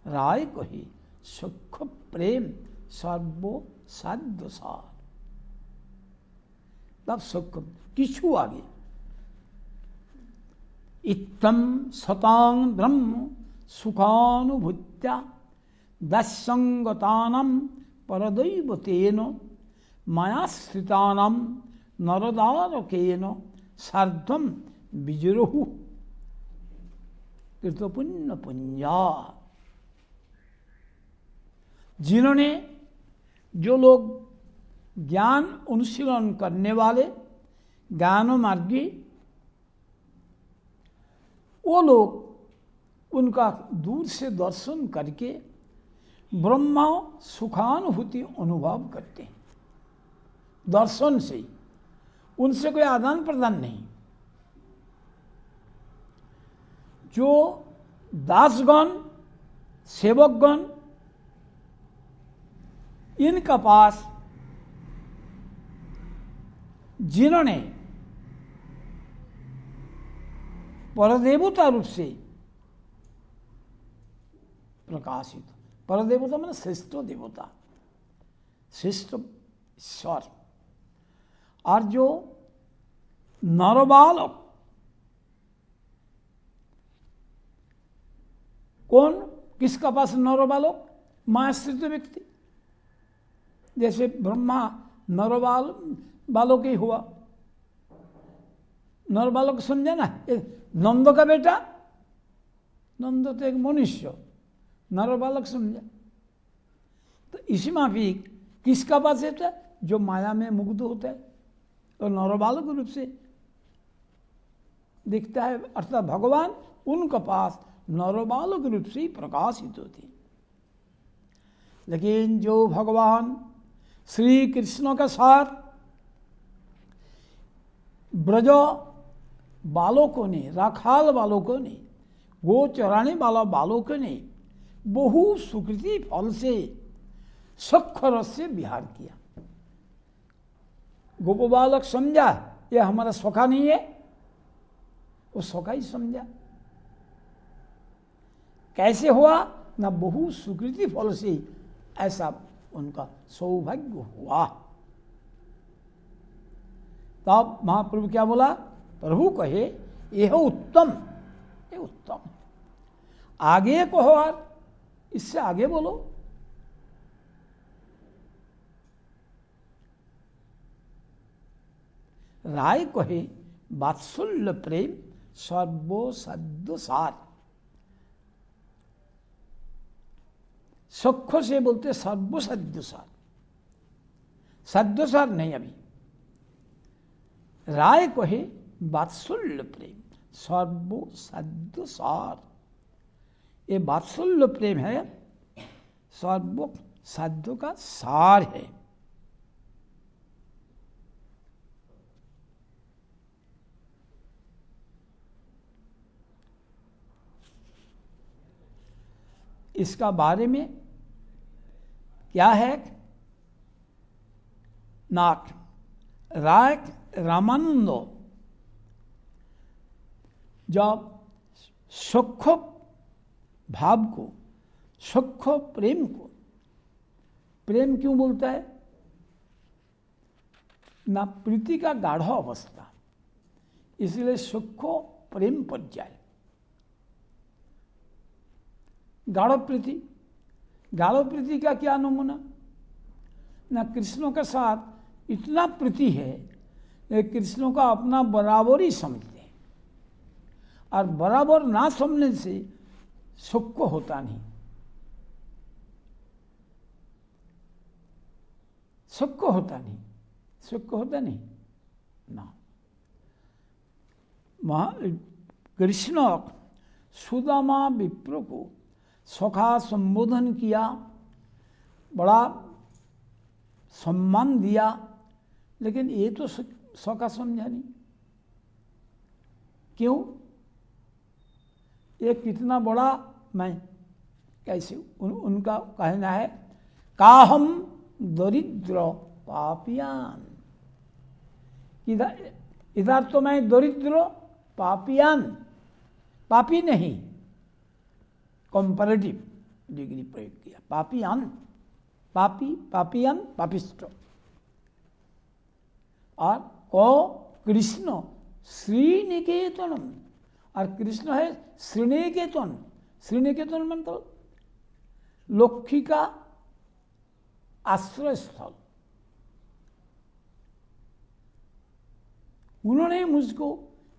राय कहे सुख प्रेम सर्वो साध्य सार। तब सुख किछु आगे इत्थम सतांग ब्रह्म सुखानुभूत्या दस्संगतानां परदैवतेन मायाश्रितानां नरदारकेन सार्धं विजरुहु कृतपुण्य पुंजा। जिन्होंने, जो लोग ज्ञान अनुशीलन करने वाले ज्ञान मार्गी, वो लोग उनका दूर से दर्शन करके ब्रह्म सुखानुभूति अनुभव करते हैं। दर्शन से, उनसे कोई आदान प्रदान नहीं। जो दासगण सेवकगण इनका पास, जिन्होंने परदेवता रूप से प्रकाशित, परदेवता माने श्रेष्ठ देवता, श्रेष्ठ ईश्वर, और जो नरबालक, कौन, किसका पास नरबालक? मायाश्रित व्यक्ति। जैसे ब्रह्मा बालक ही हुआ। नरबालक समझा ना, नंद का बेटा, नंद तो एक मनुष्य, नरबालक समझा। तो इसी माफिक किसका पास होता है? जो माया में मुग्ध होता है और नरबालक रूप से दिखता है, अर्थात भगवान उनका पास नरबालक रूप से ही प्रकाशित होते हैं। लेकिन जो भगवान श्री कृष्ण का साथ ब्रज बालकों ने, राखाल बालकों ने, गो चराने वाला बालकों ने बहु सुकृति फल से सख रस से विहार किया। गोप बालक समझा ये हमारा सखा नहीं है, वो सखा ही समझा। कैसे हुआ ना? बहु सुकृति फल से ऐसा उनका सौभाग्य हुआ। तब महाप्रभु क्या बोला? प्रभु कहे यह उत्तम, ये उत्तम। आगे कहो और इससे आगे बोलो। राय कहे वात्सल्य प्रेम सर्वो साध्य सार। सुख से बोलते सर्व साध्य सार, साध्य सार नहीं। अभी राय कहे वात्सल्य प्रेम सर्व साध्य सार। ये वात्सल्य प्रेम है, सर्व साध्य का सार है। इसका बारे में क्या है? नाक राय रामानंद जब सुख भाव को, सुख प्रेम को, प्रेम क्यों बोलता है ना? प्रीति का गाढ़ अवस्था, इसलिए सुख प्रेम पर्याय। गाढ़ प्रीति, गाढ़ प्रीति का क्या नमूना ना? कृष्णों के साथ इतना प्रीति है, कृष्णों का अपना बराबर ही समझते हैं, और बराबर ना समझने से सुख होता नहीं, सुख होता नहीं, सुख होता नहीं ना। कृष्ण सुदामा विप्र को सखा संबोधन किया, बड़ा सम्मान दिया, लेकिन ये तो सखा समझा नहीं। क्यों? ये कितना बड़ा मैं, कैसे उनका कहना है काहम दरिद्र पापियान। इधर तो मैं दरिद्र पापियान, पापी नहीं, कंपैरेटिव डिग्री प्रयोग किया। पापियान, पापी, पापियान, पापिष्ट। और ओ कृष्ण श्रीनिकेतनम, और कृष्ण है श्रीनिकेतन। श्रीनिकेतन मतलब लक्ष्मी का आश्रय स्थल। उन्होंने मुझको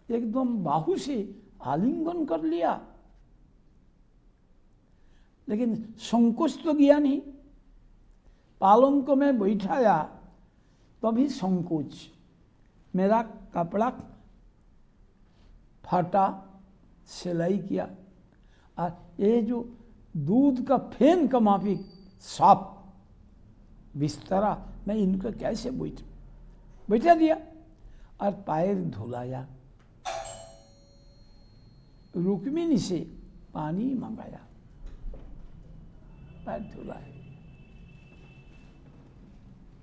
एकदम बाहु से आलिंगन कर लिया, लेकिन संकोच तो गया नहीं। पालंक में बैठाया तभी संकोच, मेरा कपड़ा फटा, सिलाई किया, और ये जो दूध का फेन का माफिक साफ बिस्तरा, मैं इनका कैसे बैठा दिया और पैर धुलाया। रुक्मिणी से पानी मंगाया, पैर धुलाया।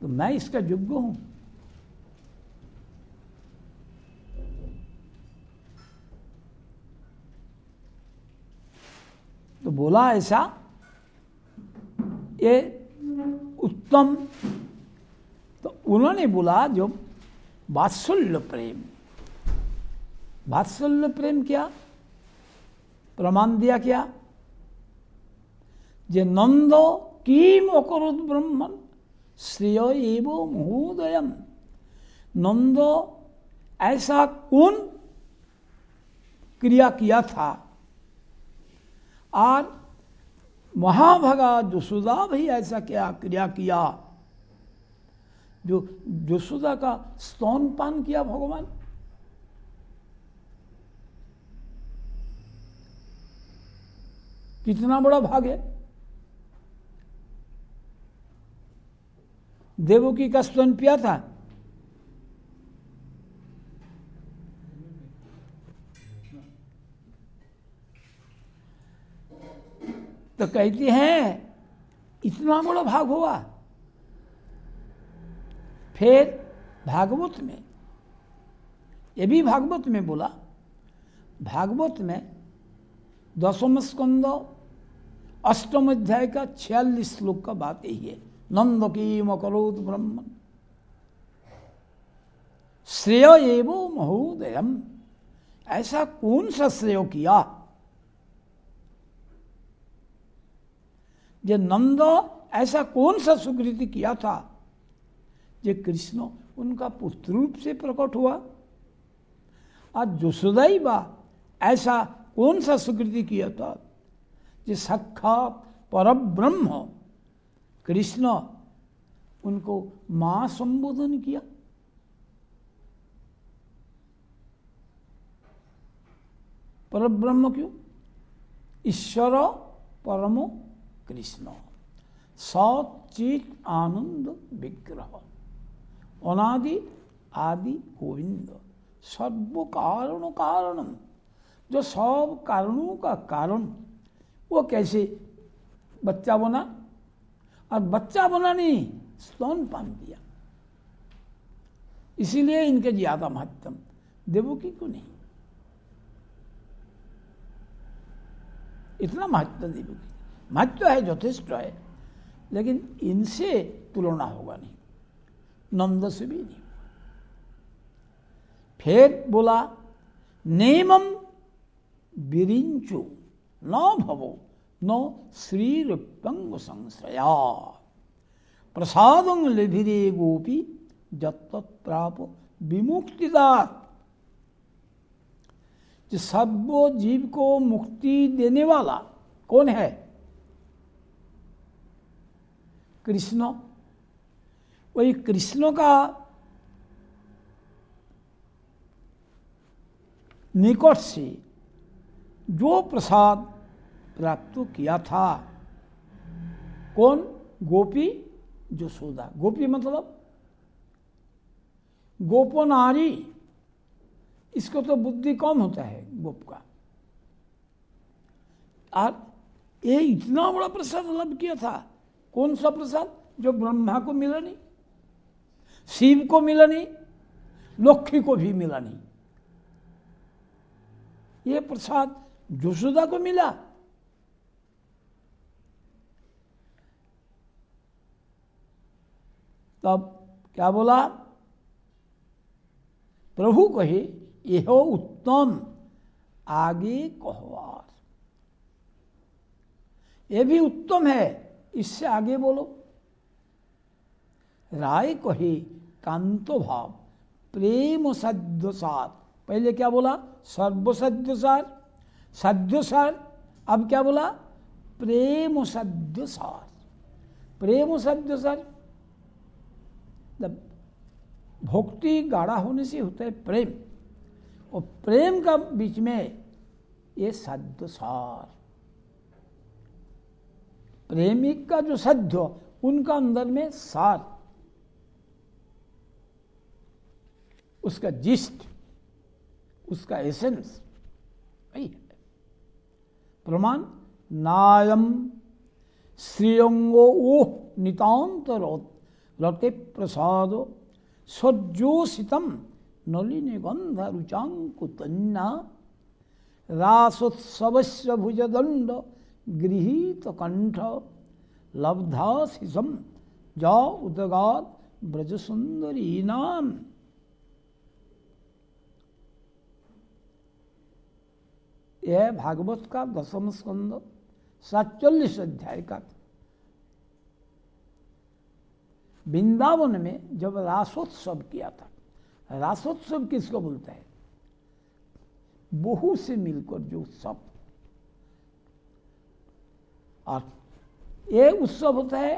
तो मैं इसका योग्य हूं? तो बोला ऐसा, ये उत्तम। तो उन्होंने बोला जो वात्सल्य प्रेम, वात्सल्य प्रेम क्या प्रमाण दिया? क्या जे नंदो किम अकरुत ब्रह्मन श्रेय एवं महोदयम। नंदो ऐसा कौन क्रिया किया था, और महाभागा यशोदा भी ऐसा क्या क्रिया किया जो यशोदा का स्तनपान किया भगवान। कितना बड़ा भाग है। देवकी का स्तन पिया था, तो कहती हैं इतना बड़ा भाग हुआ। फिर भागवत में, ये भी भागवत में बोला, भागवत में 10वें स्कंद 8वें अध्याय का 46 श्लोक का बात यही है। नंद किम अकरोत ब्रह्मन श्रेय एवं महोदयम। ऐसा कौन सा श्रेय किया जो नंद, ऐसा कौन सा सुकृति किया था जो कृष्ण उनका पुत्र रूप से प्रकट हुआ। आज यशोदाई बा ऐसा कौन सा सुकृति किया था जो साक्षात परब्रह्म कृष्ण उनको मां संबोधन किया। परब्रह्म क्यों? ईश्वर परमो कृष्ण सचित आनंद विग्रह अनादि आदि गोविंद सर्व कारण कारणम। जो सब कारणों का कारण, वो कैसे बच्चा बना? और बच्चा बना नहीं, स्तनपान दिया। इसीलिए इनके ज्यादा महत्व, देवकी को नहीं। इतना महत्व देवकी, महत्व है, यथेष्ट है, लेकिन इनसे तुलना होगा नहीं, नंद से भी नहीं। फिर बोला नेमम विरिंचो न भवो न श्रीरूपंग संश्रया प्रसादं लेभिरे गोपी जत्तत्प्राप विमुक्तिदात। जो सब जीव को मुक्ति देने वाला कौन है? कृष्ण। वही कृष्ण का निकट से जो प्रसाद प्राप्त किया था, कौन? गोपी यशोदा। गोपी मतलब गोपो नारी, इसको तो बुद्धि कम होता है गोप का। और ये इतना बड़ा प्रसाद लाभ किया था। कौन सा प्रसाद? जो ब्रह्मा को मिला नहीं, शिव को मिला नहीं, लक्ष्मी को भी मिला नहीं। ये प्रसाद यशोदा को मिला। तब क्या बोला? प्रभु कहे यह उत्तम, आगे कहो। ये भी उत्तम है, इससे आगे बोलो। राय कहे कांतो भाव प्रेम सद्यसार। पहले क्या बोला? सर्व सद्यसार, सद्यसार। अब क्या बोला? प्रेम सद्यसार। प्रेम सद्यसार, जब भक्ति गाढ़ा होने से होता है प्रेम, और प्रेम का बीच में ये सद्यसार। प्रेमिक का जो सद्य, उनका अंदर में सार, उसका जिस्ट, उसका एसेंस वही है। प्रमाण नायम श्रीअंगो ओह नितांत रते प्रसाद सज्जोषितम नलिनी गंध रुचांकुतन्ना रासोत्सवस्य भुजदंड गृहीत कंठ लब्धा शिशम जा उदगात ब्रज सुंदरी नाम। यह भागवत का 10वां स्कंद 47 अध्याय का। वृंदावन में जब रासोत्सव किया था, रासोत्सव किसको बोलता है? बहु से मिलकर जो उत्सव, और ये उत्सव होता है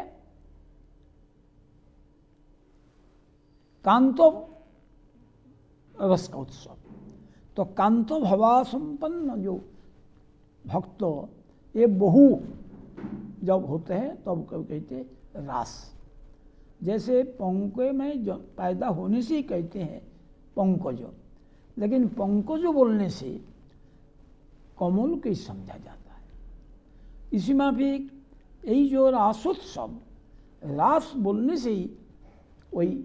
कांतो रस का उत्सव। तो कांतो भवा संपन्न जो भक्त, ये बहु जब होते हैं तब कहते हैं रास। जैसे पंके में जो पैदा होने से ही कहते हैं पंकज, लेकिन पंकज बोलने से कमल को ही समझा जाता है। इसी में भी यही जो रासोत्सव, रास बोलने से ही वही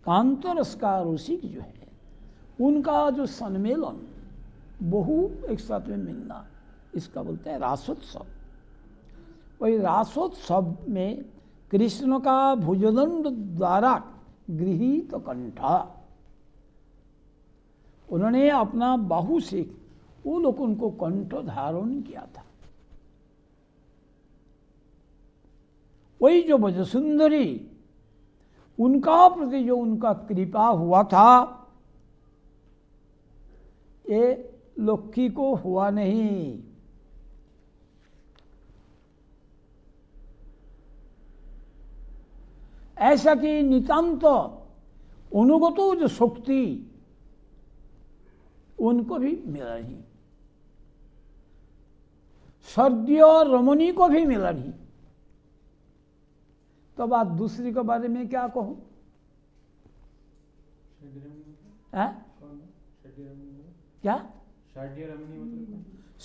कांतरस का रसिक जो है, उनका जो सम्मेलन, बहु एक साथ में मिलना, इसका बोलते हैं रासोत्सव। वही रासोत्सव में कृष्ण का भुजदंड द्वारा गृहीत कंठा, उन्होंने अपना बाहु से वो लोग उनको कंठ धारण किया था। वही जो ब्रजसुंदरी, उनका प्रति जो उनका कृपा हुआ था, ये लक्ष्मी को हुआ नहीं। ऐसा कि नितांत अनुगत जो शक्ति उनको भी मिला नहीं, स्वर्गीय रमणी को भी मिला नहीं। तो बात दूसरी के बारे में क्या कहूं? क्या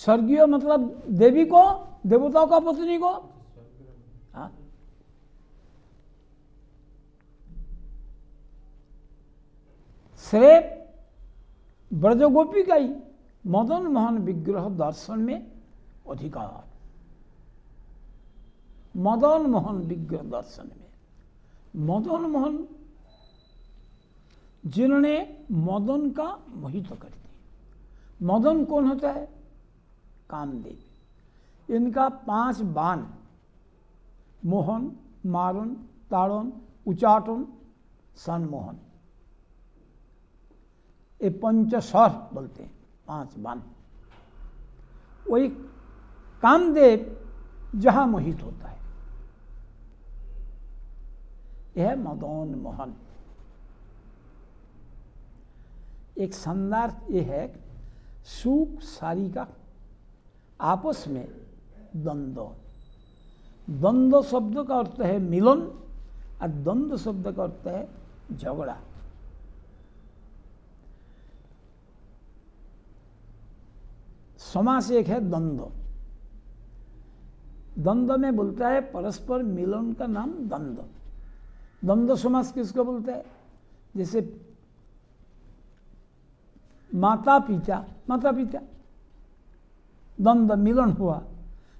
स्वर्गीय मतलब देवी को, देवताओं का पत्नी को। हाँ, श्रेय ब्रजगोपी का ही मदन मोहन विग्रह दर्शन में अधिकार। मदन मोहन विग्रह दर्शन में मदन मोहन जिन्होंने मदन का मोहित कर दिया। मदन कौन होता है? कामदेव। इनका 5 बाण, मोहन, मारण, ताड़न, उचाटन, सन्मोहन, ये पंचस्वर बोलते हैं, 5 बाण। वही कामदेव जहां मोहित होता है, यह मदन मोहन। एक शानदार ये है, सुख सारी का आपस में द्वंद्व। द्वंद्व शब्द का अर्थ है मिलन, और द्वंद्व शब्द का अर्थ है झगड़ा। समास एक है द्वंद्व। द्वंद्व में बोलता है परस्पर मिलन का नाम द्वंद्व। द्वंद्व समास किसको बोलता है? जैसे माता पिता, माता पिता द्वंद्व मिलन हुआ,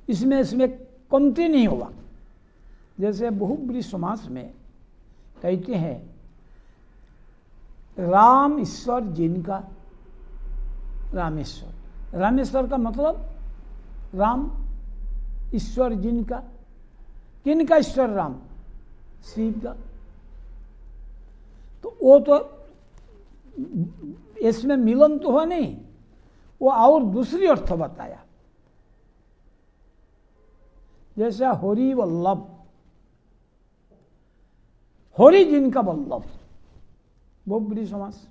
इसमें कमती नहीं हुआ। जैसे बहुब्री समास में कहते हैं राम ईश्वर जिनका, रामेश्वर, रामेश्वर का मतलब राम, ईश्वर जिनका, किनका ईश्वर? राम, शिव का। तो वो तो इसमें मिलन तो हुआ नहीं, वो और दूसरी अर्थ बताया। जैसे होरी वल्लभ, होरी जिनका वल्लभ, बहुत बड़ी समास।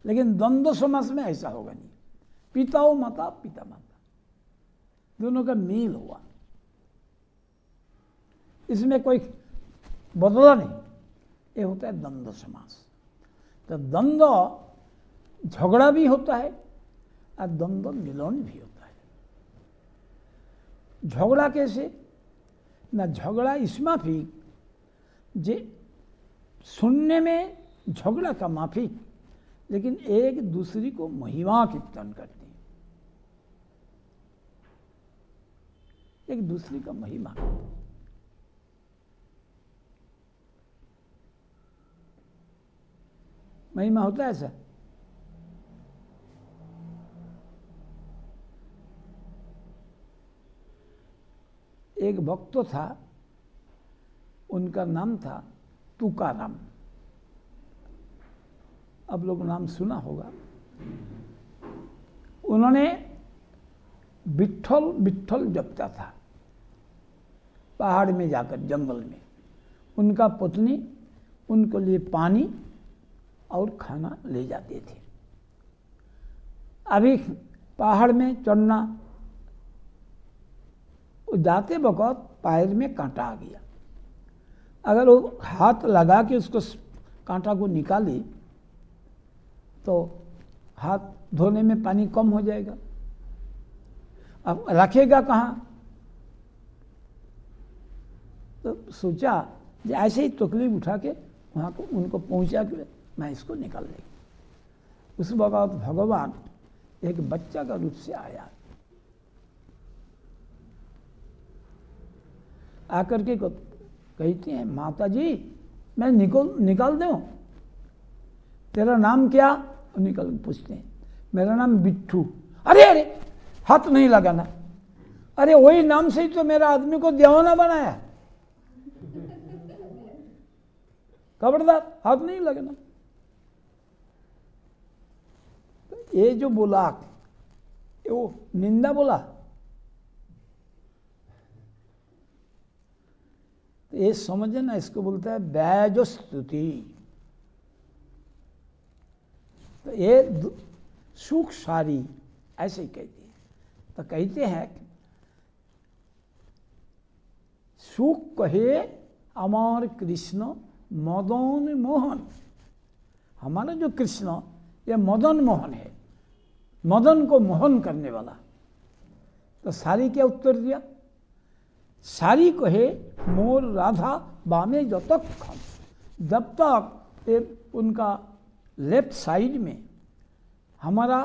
लेकिन द्वंद्व समास में ऐसा होगा नहीं, पिता हो माता, पिता माता, दोनों का मेल हुआ, इसमें कोई बदला नहीं। ये होता है द्वंद्व समास। तो द्वंद्व झगड़ा भी होता है और द्वंद्व मिलन भी होता है। झगड़ा कैसे? ना झगड़ा इस माफिक जे सुनने में झगड़ा का माफिक, लेकिन एक दूसरी को महिमा कीर्तन करती है, एक दूसरी का महिमा। महिमा होता है ऐसा। एक भक्त था, उनका नाम था तुकाराम। अब लोग नाम सुना होगा। उन्होंने विठल विठल जपता था पहाड़ में जाकर, जंगल में। उनका पत्नी उनके लिए पानी और खाना ले जाते थे। अभी पहाड़ में चढ़ना, जाते वक्त पैर में कांटा आ गया। अगर वो हाथ लगा के उसको कांटा को निकाली तो हाथ धोने में पानी कम हो जाएगा। अब रखेगा कहाँ? तो सोचा कि ऐसे ही तकलीफ उठा के वहाँ को उनको पहुँचा के मैं इसको निकाल लेंगे। उस वक्त भगवान एक बच्चा का रूप से आया, आकर के कहती हैं, माता जी मैं निकाल दूं? तेरा नाम क्या? निकल पूछते हैं, मेरा नाम बिट्ठू। अरे अरे हाथ नहीं लगाना। अरे वही नाम से ही तो मेरा आदमी को दीवाना बनाया, खबरदार हाथ नहीं लगाना। तो ये जो बोला, वो निंदा बोला। ये समझे ना, इसको बोलता है बैज स्तुति। तो ये सुख सारी ऐसे ही कहती है। तो कहते हैं सुख कहे अमर कृष्ण मदन मोहन। हमारा जो कृष्ण ये मदन मोहन है, मदन को मोहन करने वाला। तो सारी क्या उत्तर दिया? सारी कहे मोर राधा बामे जब तक खम, जब तक उनका लेफ्ट साइड में हमारा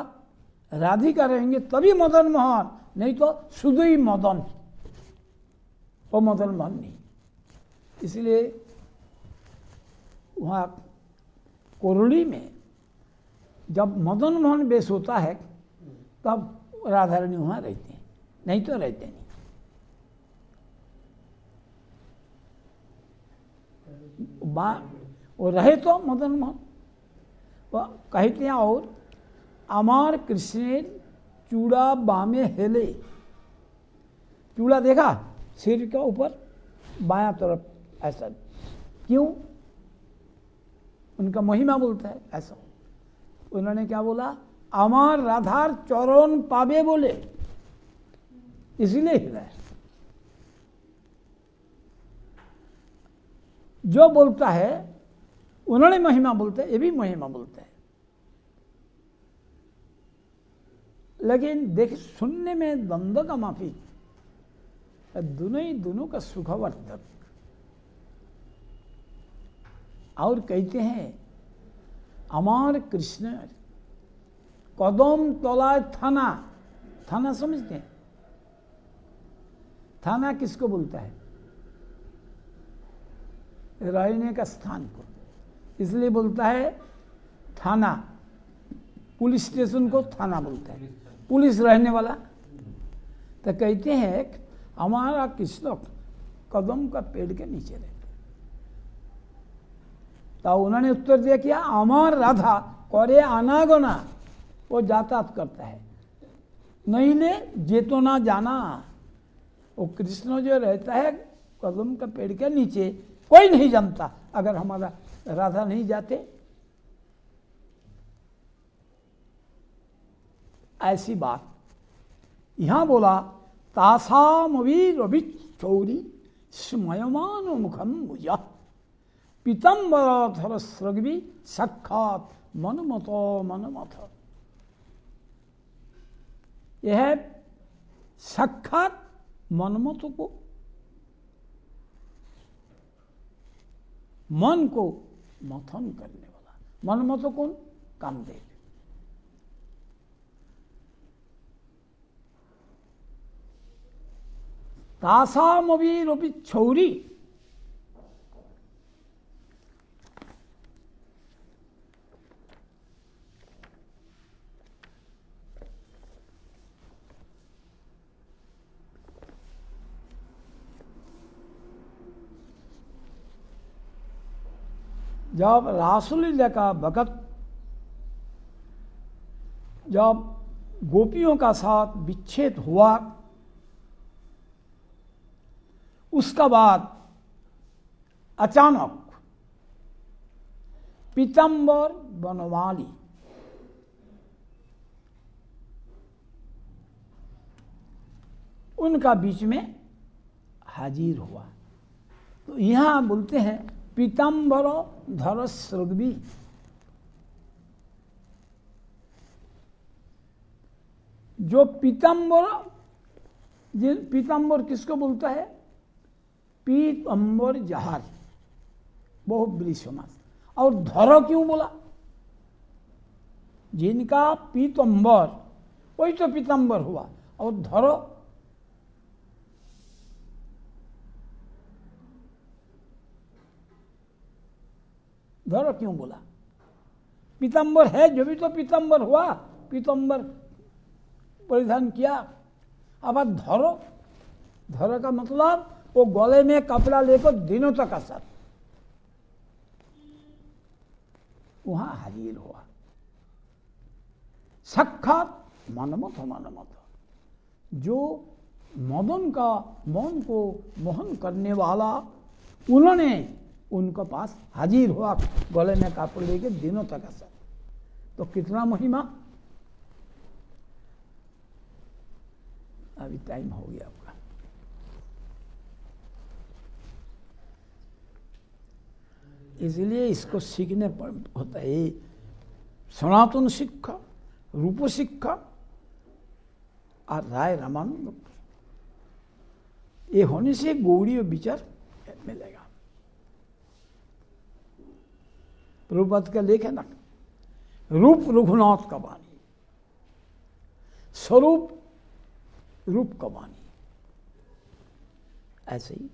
राधिका रहेंगे तभी मदन मोहन, नहीं तो शुद्ध ही मदन, वो मदन मोहन नहीं। इसलिए वहाँ कोरली में जब मदन मोहन बेस होता है तब राधा रानी वहाँ रहते हैं, नहीं तो रहते नहीं। वो रहे तो मदन मोहन वो कहते हैं। और अमार कृष्ण चूड़ा बामे हेले। चूड़ा देखा सिर के ऊपर बायां तरफ ऐसा, क्यों? उनका महिमा बोलता है ऐसा। उन्होंने क्या बोला? अमार राधार चरण पावे बोले, इसीलिए हिला। जो बोलता है उन्होंने महिमा बोलते हैं, ये भी महिमा बोलते हैं। लेकिन देख सुनने में द्वंद्व का माफी, दोनों का सुखवर्धक। और कहते हैं अमार कृष्ण कदम तलाय थाना। थाना समझते हैं? थाना किसको बोलता है? रहने का स्थान को, इसलिए बोलता है थाना। पुलिस स्टेशन को थाना बोलता है, पुलिस रहने वाला। तो कहते हैं हमारा कृष्ण कदम का पेड़ के नीचे रहते। तो उन्होंने उत्तर दिया कि अमर राधा करे आनागोना, वो यातायात करता है, नहीं ले जेतो ना जाना। वो कृष्ण जो रहता है कदम का पेड़ के नीचे, कोई नहीं जानता अगर हमारा राधा नहीं जाते। ऐसी बात यहां बोला, तासामवीरविचौरी स्मयमान मुखम भुजा पीतम्बरधर स्रग्वी साक्षात मनमतो मनमथ। यह साक्षात मनमत को, मन को मथन करने वाला। मनमत कौन? कामदेव। तासामवीरपि छौरी, जब रासलीला का वक़्त, जब गोपियों का साथ विच्छेद हुआ, उसका बाद अचानक पीतम्बर बनवाली उनका बीच में हाजिर हुआ। तो यहां बोलते हैं पीतम्बर धर सृग्वी। जो पीतम्बर, पीतम्बर किसको बोलता है? पीतम्बर जहाज, बहुत बड़ी समास। और धर क्यों बोला? जिनका पीतम्बर वही तो पीतम्बर हुआ। और धर, धर क्यों बोला? पीतम्बर है जो भी तो पीतम्बर हुआ, पीतम्बर परिधान किया। अब धरो, धरो का मतलब वो गले में कपड़ा लेकर दिनों तक असर वहां हाजिर हुआ। साक्षात मनमथ मनमथ, जो मदन का मन को मोहन करने वाला, उन्होंने उनके पास हाजिर हुआ गले में कपड़े लेके दिनों तक असर। तो कितना महिमा। अभी टाइम हो गया होगा। इसलिए इसको सीखने पर होता है सनातन शिक्षा, रूप शिक्षा और राय रामानंद, ये होने से गौड़ीय विचार मिलेगा। प्रभुपाद का लेख है ना, रूप रघुनाथ का वाणी, स्वरूप रूप का वाणी। ऐसे ही